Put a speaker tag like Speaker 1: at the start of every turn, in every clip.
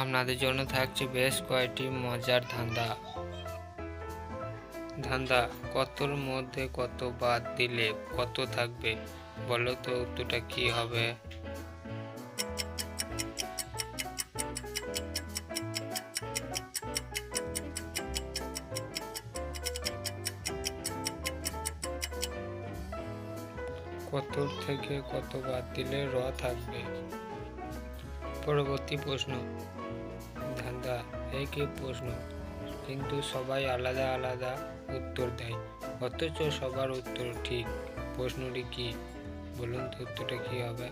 Speaker 1: আপনাদের জন্য থাকছে বেশ কয়েকটি মজার ধাঁধা। কতর মধ্যে কত বাদ দিলে কত থাকবে? বলো তো উত্তরটা কি হবে? কতর থেকে কত বাদ দিলে থাকবে। পরবর্তী প্রশ্ন। ধাঁধা একই প্রশ্ন, কিন্তু সবাই আলাদা আলাদা উত্তর দেয়, অথচ সবার উত্তর ঠিক। প্রশ্নটি কি? বলুন তো উত্তরটা কি হবে?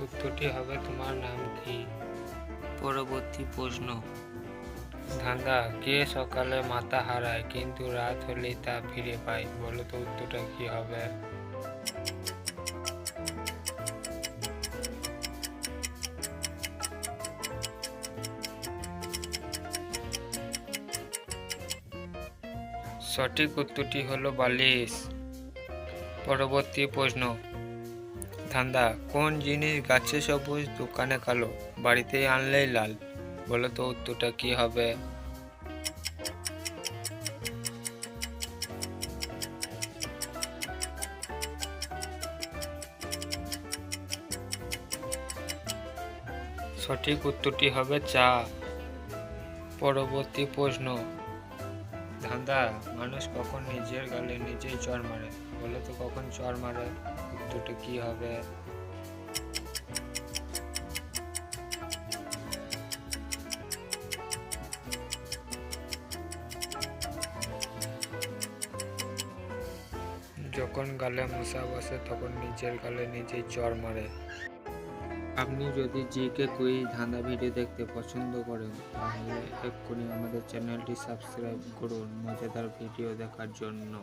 Speaker 1: উত্তরটি হবে তোমার নাম কি? পরবর্তী প্রশ্ন। ধাঁধা কে সকালে মাথা হারায় কিন্তু রাত হলেই তা ফিরে পায়? বলো তো উত্তরটা কি হবে? সঠিক উত্তরটি হলো বালিশ। পরবর্তী প্রশ্ন। ধাঁধা কোন জিনিস গাছে সবুজ দোকানে কালো বাড়িতে আনলেই লাল? বলো তো উত্তরটা কি হবে? সঠিক উত্তরটি হবে চা। পরবর্তী প্রশ্ন। ধাঁধা মানুষ কখন নিজের গালে নিজেই চড় মারে? বলো তো কখন চড় মারে? উত্তরটা কি হবে? যখন গালে মশা বসে তখন নিজের গালে নিজেই চড় মারে। আপনি যদি জিকে কুইজ ধাঁধা ভিডিও দেখতে পছন্দ করেন তাহলে এক্ষুনি আমাদের চ্যানেলটি সাবস্ক্রাইব করুন মজাদার ভিডিও দেখার জন্য।